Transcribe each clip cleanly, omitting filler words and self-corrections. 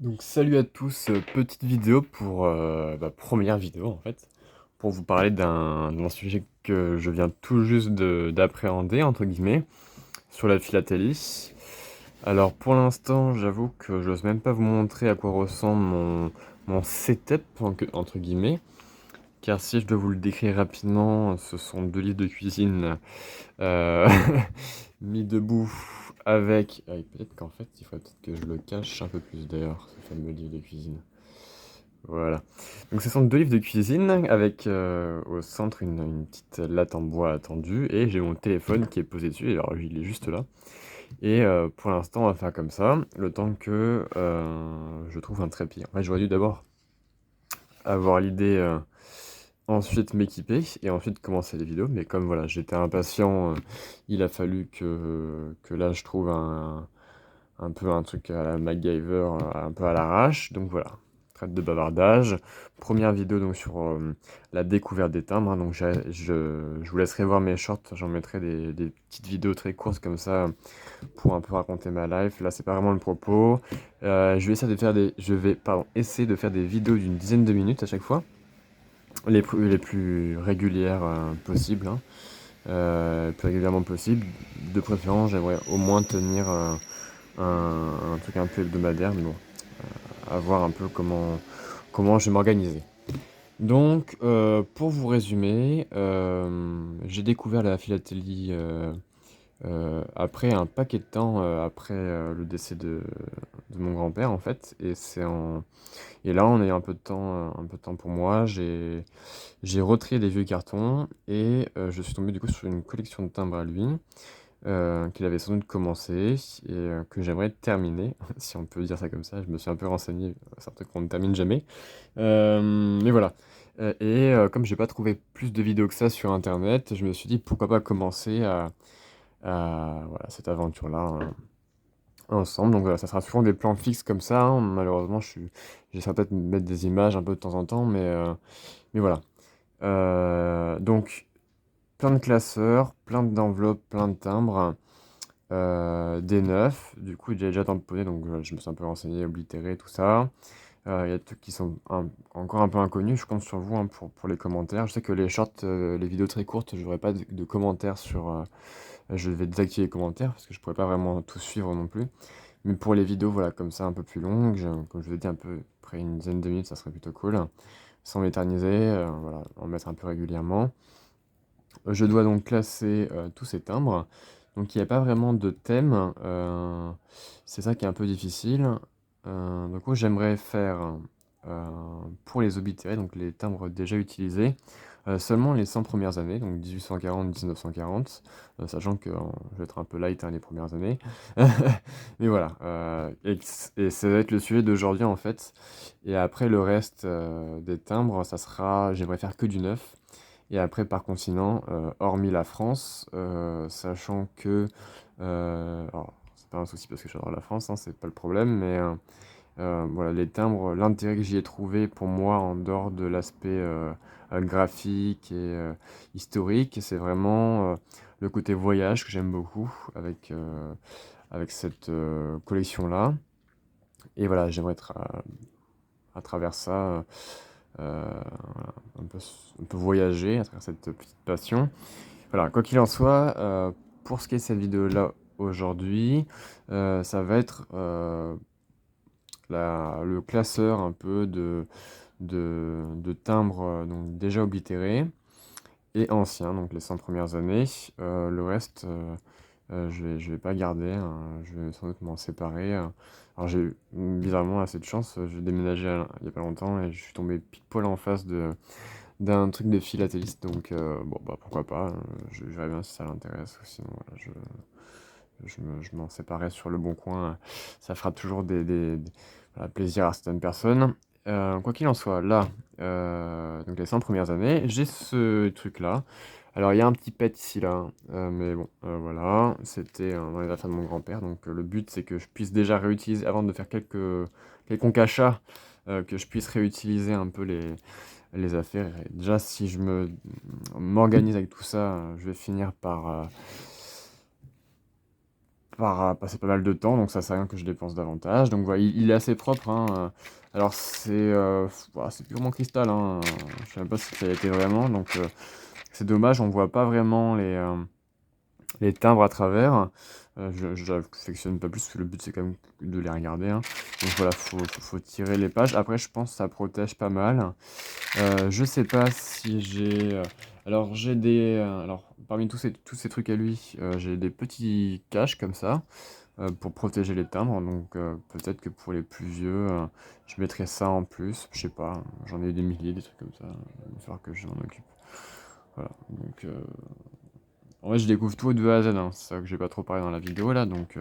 Donc salut à tous, petite vidéo pour, première vidéo en fait, pour vous parler d'un sujet que je viens tout juste d'appréhender entre guillemets, sur la philatélie. Alors pour l'instant, j'avoue que j'ose même pas vous montrer à quoi ressemble mon setup entre guillemets, car si je dois vous le décrire rapidement, ce sont 2 livres de cuisine, heu, mis debout avec peut-être qu'en fait, il faudrait peut-être que je le cache un peu plus d'ailleurs, ce fameux livre de cuisine. Voilà. Donc ce sont 2 livres de cuisine avec, au centre une petite latte en bois tendue et j'ai mon téléphone qui est posé dessus, et alors il est juste là et pour l'instant on va faire comme ça, le temps que, je trouve un trépied. En fait, j'aurais dû d'abord avoir l'idée, ensuite m'équiper et ensuite commencer les vidéos, mais comme voilà, j'étais impatient, il a fallu que là je trouve un peu un truc à la MacGyver, un peu à l'arrache, donc voilà. Trêve de bavardage. Première vidéo donc sur la découverte des timbres, hein, donc je vous laisserai voir mes shorts, j'en mettrai des petites vidéos très courtes comme ça pour un peu raconter ma life. Là, c'est pas vraiment le propos. Je vais pardon, essayer de faire des vidéos d'une dizaine de minutes à chaque fois, les plus régulières possibles, hein, le plus régulièrement possible. De préférence, j'aimerais au moins tenir un truc un peu hebdomadaire, mais bon, à voir un peu comment je vais m'organiser. Donc, pour vous résumer, j'ai découvert la philatélie après un paquet de temps, après le décès de mon grand-père en fait, et là, en ayant un peu de temps pour moi, j'ai retrié des vieux cartons et je suis tombé du coup sur une collection de timbres à lui, qu'il avait sans doute commencé et que j'aimerais terminer, si on peut dire ça comme ça. Je me suis un peu renseigné, c'est un truc qu'on ne termine jamais. Mais voilà. Comme j'ai pas trouvé plus de vidéos que ça sur internet, je me suis dit pourquoi pas commencer voilà, cette aventure-là ensemble. Donc voilà, ça sera souvent des plans fixes comme ça, hein. Malheureusement, j'essaierai peut-être de mettre des images un peu de temps en temps, mais voilà. Donc, plein de classeurs, plein d'enveloppes, plein de timbres. Des neufs, du coup, j'ai déjà tamponné, donc je me suis un peu renseigné, oblitéré, tout ça. Il y a des trucs qui sont encore un peu inconnus, je compte sur vous hein, pour les commentaires. Je sais que les shorts, les vidéos très courtes, je n'aurai pas de commentaires sur... je vais désactiver les commentaires parce que je pourrais pas vraiment tout suivre non plus. Mais pour les vidéos, voilà, comme ça, un peu plus longues, comme je vous ai dit, un peu près une dizaine de minutes, ça serait plutôt cool. Sans m'éterniser, voilà, en mettre un peu régulièrement. Je dois donc classer tous ces timbres. Donc il n'y a pas vraiment de thème. C'est ça qui est un peu difficile. Donc moi j'aimerais faire euh, pour les obitérés, donc les timbres déjà utilisés, seulement les 100 premières années, donc 1840-1940, sachant que je vais être un peu light hein, les premières années. Mais voilà, et ça va être le sujet d'aujourd'hui en fait. Et après le reste des timbres, ça sera, j'aimerais faire que du neuf. Et après, par continent, hormis la France, sachant que, alors, c'est pas un souci parce que j'adore la France, hein, c'est pas le problème, mais voilà, les timbres, l'intérêt que j'y ai trouvé pour moi, en dehors de l'aspect graphique et historique, c'est vraiment le côté voyage que j'aime beaucoup avec cette collection-là. Et voilà, j'aimerais à travers ça voilà, un peu voyager à travers cette petite passion. Voilà, quoi qu'il en soit, pour ce qui est de cette vidéo-là aujourd'hui, ça va être le classeur un peu de timbres donc déjà oblitérés et anciens, donc les 100 premières années. Le reste, je vais pas garder, hein, je vais sans doute m'en séparer. Alors j'ai eu bizarrement assez de chance, j'ai déménagé il y a pas longtemps et je suis tombé pile poil en face d'un truc de philatéliste, donc bon bah pourquoi pas, je verrai bien si ça l'intéresse ou sinon voilà, je m'en séparerai sur le bon coin, ça fera toujours voilà, plaisir à certaines personnes. Quoi qu'il en soit, là, donc les 100 premières années, j'ai ce truc-là. Alors il y a un petit pet ici là, hein, mais bon, voilà, c'était dans les affaires de mon grand-père, donc le but c'est que je puisse déjà réutiliser, avant de faire quelconque achat, que je puisse réutiliser un peu les affaires. Et déjà, si je m'organise avec tout ça, je vais finir passer pas mal de temps, donc ça sert à rien que je dépense davantage. Donc voilà, il est assez propre, hein. Alors c'est purement cristal, hein. Je sais même pas si ça a été vraiment, donc c'est dommage, on voit pas vraiment les timbres à travers. J'affectionne pas plus, parce que le but c'est quand même de les regarder, hein. Donc voilà, faut tirer les pages. Après, je pense que ça protège pas mal. Je sais pas si j'ai. Alors, alors, parmi tous ces trucs à lui, j'ai des petits caches comme ça, pour protéger les timbres. Donc, peut-être que pour les plus vieux, je mettrai ça en plus. Je sais pas, j'en ai eu des milliers, des trucs comme ça. Il va falloir que je m'en occupe. Voilà. Donc, en vrai, je découvre tout de A à Z, hein. C'est ça que j'ai pas trop parlé dans la vidéo là. Donc,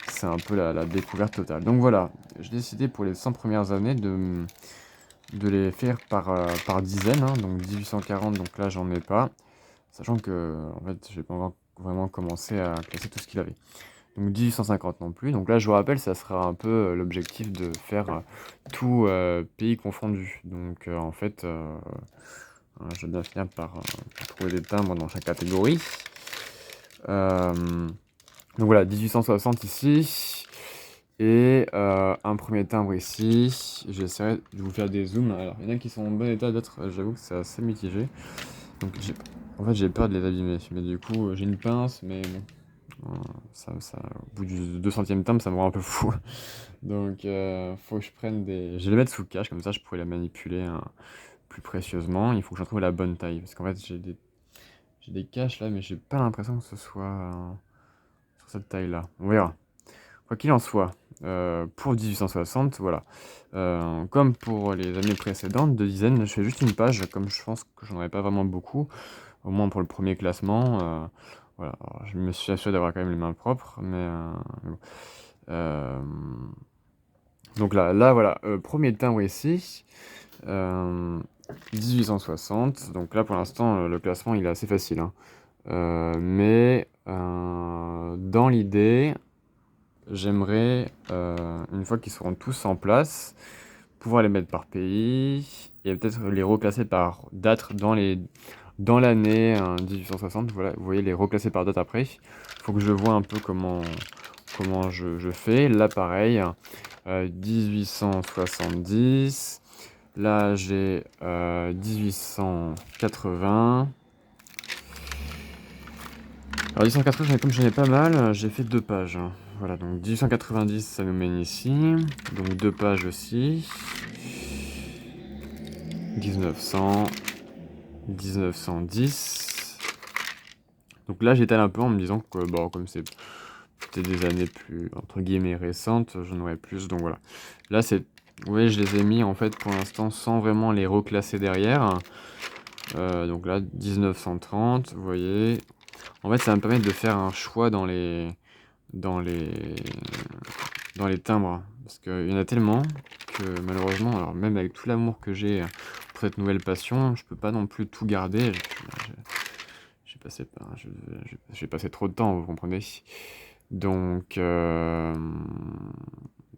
c'est un peu la découverte totale. Donc, voilà. J'ai décidé pour les 100 premières années de les faire par dizaines, hein, donc 1840, donc là j'en ai pas, sachant que en fait j'ai pas encore vraiment commencé à classer tout ce qu'il avait. Donc 1850 non plus, donc là je vous rappelle ça sera un peu l'objectif de faire tout pays confondu. Donc en fait je vais bien finir par trouver des timbres dans chaque catégorie. Euh, donc voilà, 1860 ici. Et un premier timbre ici. J'essaierai de vous faire des zooms. Alors, il y en a qui sont en bon état, d'autres, j'avoue que c'est assez mitigé. Donc, en fait, j'ai peur de les abîmer. Mais du coup, j'ai une pince, mais bon, au bout du 200e timbre, ça me rend un peu fou. Donc, faut que je prenne des. Je vais les mettre sous cache, comme ça, je pourrais les manipuler plus précieusement. Il faut que j'en trouve la bonne taille. Parce qu'en fait, j'ai des caches là, mais j'ai pas l'impression que ce soit sur cette taille-là. On verra. Quoi qu'il en soit, pour 1860, voilà. Comme pour les années précédentes, de dizaines, je fais juste une page, comme je pense que j'en aurais pas vraiment beaucoup, au moins pour le premier classement. Voilà. Alors, je me suis assuré d'avoir quand même les mains propres, mais bon. Euh, donc là voilà, premier timbre ici, euh, 1860. Donc là, pour l'instant, le classement, il est assez facile, hein. Mais dans l'idée, j'aimerais, une fois qu'ils seront tous en place, pouvoir les mettre par pays et peut-être les reclasser par date dans l'année 1860. Voilà, vous voyez, les reclasser par date après. Il faut que je vois un peu comment je fais. Là, pareil, 1870. Là, j'ai 1880. Alors 1880, comme j'en ai pas mal, j'ai fait deux pages. Voilà, donc 1890, ça nous mène ici. Donc deux pages aussi. 1900, 1910. Donc là, j'étale un peu en me disant que, bon, comme c'est peut-être des années plus, entre guillemets, récentes, j'en aurais plus. Donc voilà. Là, ouais, je les ai mis, en fait, pour l'instant, sans vraiment les reclasser derrière. Donc là, 1930, vous voyez. En fait, ça va me permettre de faire un choix dans les, dans les timbres. Parce qu'il y en a tellement que malheureusement, alors même avec tout l'amour que j'ai pour cette nouvelle passion, je peux pas non plus tout garder. J'ai passé, j'ai passé trop de temps, vous comprenez. Donc,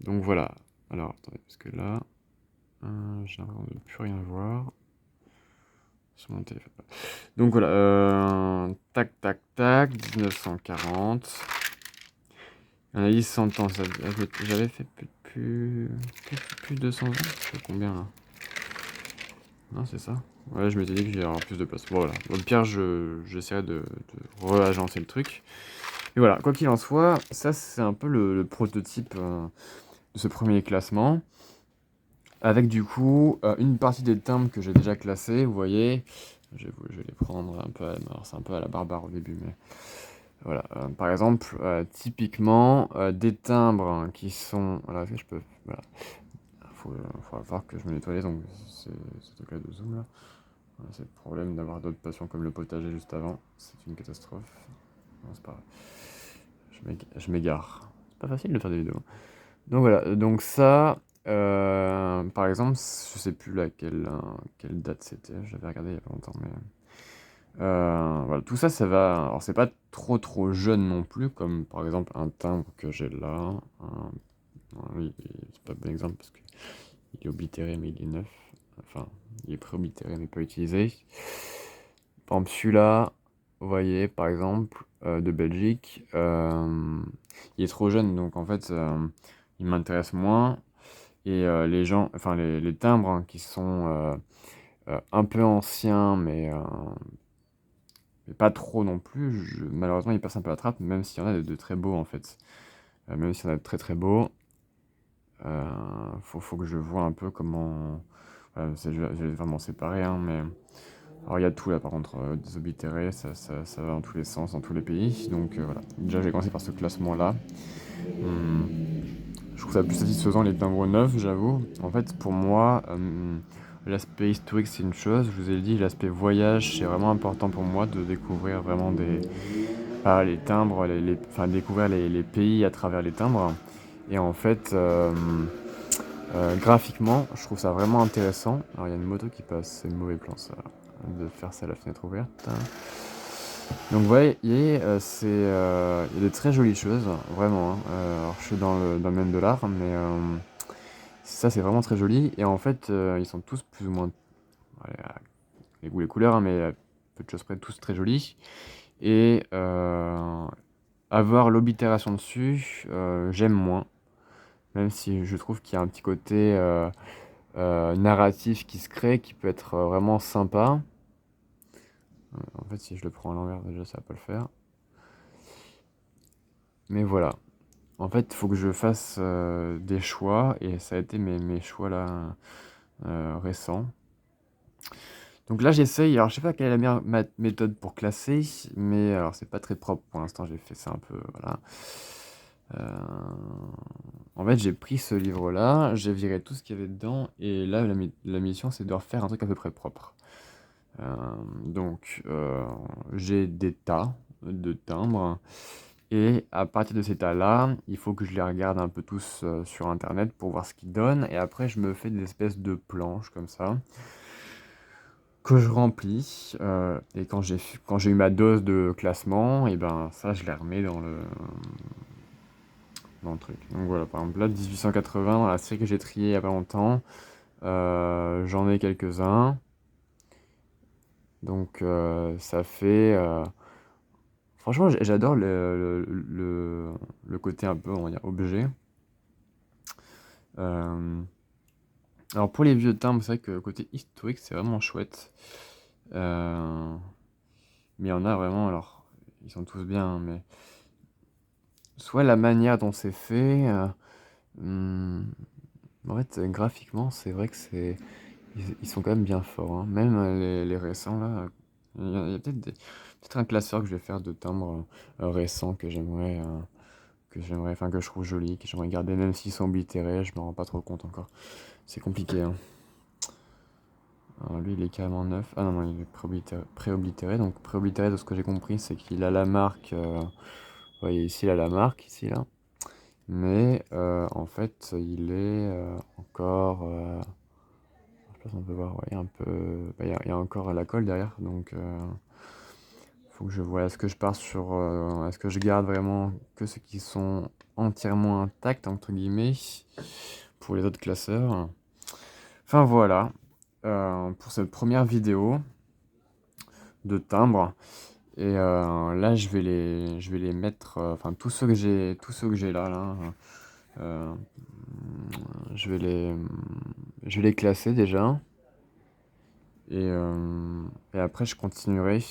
donc voilà. Alors, attendez, parce que là, j'ai l'impression de ne plus rien voir sur mon téléphone. Donc voilà, tac, tac, tac, 1940. Analyse 100 ans, j'avais fait plus de 200 ans. C'est combien là? Non, c'est ça. Ouais, je m'étais dit que j'allais avoir plus de place. Bon, voilà. Au pire, j'essaierai de re-agencer le truc. Et voilà, quoi qu'il en soit, ça c'est un peu le prototype de ce premier classement. Avec du coup une partie des timbres que j'ai déjà classés, vous voyez. Je vais les prendre un peu alors c'est un peu à la barbare au début, mais voilà. Par exemple, typiquement, des timbres qui sont. Voilà, est-ce que je peux. Voilà. Faudra voir que je me nettoie les ongles. Ce truc-là de zoom là. Voilà, c'est le problème d'avoir d'autres passions comme le potager juste avant. C'est une catastrophe. Non, c'est pas grave. Je m'égare. C'est pas facile de faire des vidéos. Donc voilà, donc ça, par exemple, je sais plus quelle date c'était, j'avais regardé il y a pas longtemps, mais voilà, tout ça, ça va. Alors, c'est pas trop jeune non plus, comme par exemple un timbre que j'ai là. Oui, c'est pas un bon exemple parce qu'il est oblitéré, mais il est neuf. Enfin, il est pré-oblitéré, mais pas utilisé. Par exemple, celui-là, vous voyez, par exemple, de Belgique, il est trop jeune, donc en fait, il m'intéresse moins. Et les gens, enfin les timbres hein, qui sont un peu anciens, mais pas trop non plus, malheureusement ils passent un peu à la trappe, même s'il y en a de très beaux en fait. Même s'il y en a de très très beaux, faut que je vois un peu comment. Voilà, je vais vraiment séparer, hein, mais. Alors il y a tout là par contre, des oblitérés, ça va dans tous les sens, dans tous les pays. Donc voilà. Déjà j'ai commencé par ce classement là. Je trouve ça plus satisfaisant les timbres neufs, j'avoue. En fait, pour moi, l'aspect historique, c'est une chose. Je vous ai dit, l'aspect voyage, c'est vraiment important pour moi de découvrir vraiment les timbres, enfin, découvrir les pays à travers les timbres. Et en fait, graphiquement, je trouve ça vraiment intéressant. Alors, il y a une moto qui passe, c'est le mauvais plan, ça, de faire ça à la fenêtre ouverte. Donc, vous voyez, il y a de très jolies choses, vraiment, hein. Alors, je suis dans le domaine de l'art, mais ça, c'est vraiment très joli. Et en fait, ils sont tous plus ou moins, ouais, les goûts, les couleurs, hein, mais peu de choses près, tous très jolis. Et avoir l'oblitération dessus, j'aime moins. Même si je trouve qu'il y a un petit côté narratif qui se crée, qui peut être vraiment sympa. En fait, si je le prends à l'envers, déjà, ça va pas le faire. Mais voilà. En fait, il faut que je fasse des choix, et ça a été mes choix là récents. Donc là, j'essaye, alors je sais pas quelle est la meilleure méthode pour classer, mais alors c'est pas très propre pour l'instant, j'ai fait ça un peu, voilà. Euh, En fait, j'ai pris ce livre-là, j'ai viré tout ce qu'il y avait dedans, et là, la mission, c'est de refaire un truc à peu près propre. Euh, donc, j'ai des tas de timbres, et à partir de ces tas-là, il faut que je les regarde un peu tous sur Internet pour voir ce qu'ils donnent, et après, je me fais des espèces de planches comme ça que je remplis. Et quand j'ai eu ma dose de classement, et ben ça, je les remets dans le truc. Donc voilà, par exemple, là, 1880, dans la série que j'ai triée il y a pas longtemps, j'en ai quelques-uns. Donc ça fait. Franchement, j'adore le côté un peu, on va dire, objet. Euh, alors pour les vieux timbres, c'est vrai que le côté historique, c'est vraiment chouette. Euh, mais il y en a vraiment, alors, ils sont tous bien, hein, mais soit la manière dont c'est fait, mmh, en fait, graphiquement, c'est vrai que ils sont quand même bien forts, hein. Même, les récents là, il y a peut-être un classeur que je vais faire de timbres, récents enfin que je trouve jolis, que j'aimerais garder même s'ils sont oblitérés, je me rends pas trop compte encore. C'est compliqué, hein. Alors lui, il est carrément neuf. Ah non, non, il est pré-oblitéré. Donc pré-oblitéré, de ce que j'ai compris, c'est qu'il a la marque, vous voyez ici, il a la marque, ici, là. Mais en fait, il est encore. Je sais pas si on peut voir, ouais, un peu. Bah, il y a encore la colle derrière, donc faut que je vois. Est-ce que je pars sur. Est-ce que je garde vraiment que ceux qui sont entièrement intacts, entre guillemets, pour les autres classeurs. Enfin voilà, pour cette première vidéo de timbre. Et là, je vais les mettre. Enfin, tous ceux que j'ai là. Euh, je vais je vais les classer déjà. Et après, je continuerai.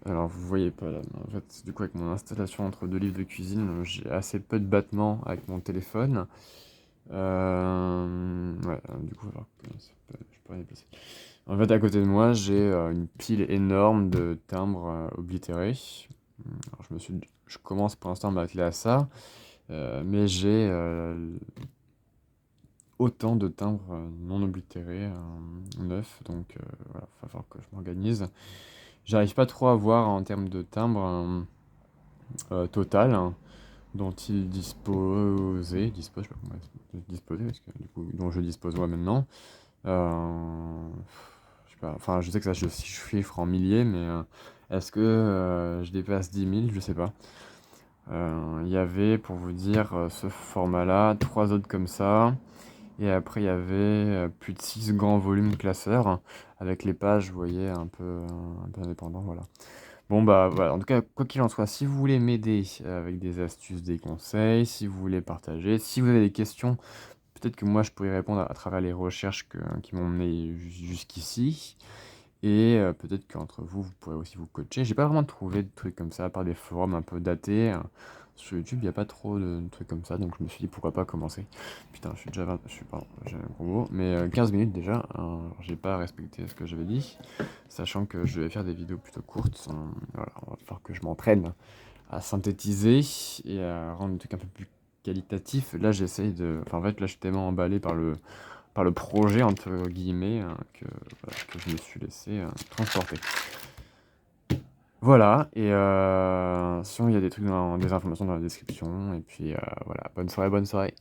Alors, vous voyez pas là, mais en fait, du coup, avec mon installation entre deux livres de cuisine, j'ai assez peu de battements avec mon téléphone. Ouais, du coup, alors, je peux rien déplacer. En fait, à côté de moi, j'ai une pile énorme de timbres oblitérés. Alors, je commence pour l'instant à m'atteler à ça, mais j'ai autant de timbres non oblitérés, neufs, donc voilà, il va falloir que je m'organise. J'arrive pas trop à voir en termes de timbres total hein, dont il dispose, je sais pas comment disposer, parce que du coup, dont je dispose moi maintenant. Je sais pas, enfin, je sais que ça se chiffre en milliers, mais est-ce que je dépasse 10 000? Je sais pas. Il y avait, pour vous dire, ce format-là, trois autres comme ça. Et après, il y avait plus de 6 grands volumes classeurs, avec les pages, vous voyez, un peu indépendants, voilà. Bon, bah, voilà, en tout cas, quoi qu'il en soit, si vous voulez m'aider avec des astuces, des conseils, si vous voulez partager, si vous avez des questions, peut-être que moi je pourrais répondre à travers les recherches qui m'ont mené jusqu'ici. Et peut-être qu'entre vous, vous pourrez aussi vous coacher. J'ai pas vraiment trouvé de trucs comme ça, à part des forums un peu datés. Sur YouTube, il y a pas trop de trucs comme ça, donc je me suis dit pourquoi pas commencer. Putain, je suis déjà 20, pardon, j'ai un gros mot, mais 15 minutes déjà, hein, alors j'ai pas respecté ce que j'avais dit, sachant que je vais faire des vidéos plutôt courtes. Voilà, on va falloir que je m'entraîne à synthétiser et à rendre le truc un peu plus qualitatif. Là, j'essaye de. Enfin, en fait, là, je suis tellement emballé par le projet, entre guillemets, voilà, que je me suis laissé transporter. Voilà, et sinon, il y a des trucs des informations dans la description, et puis voilà, bonne soirée, bonne soirée.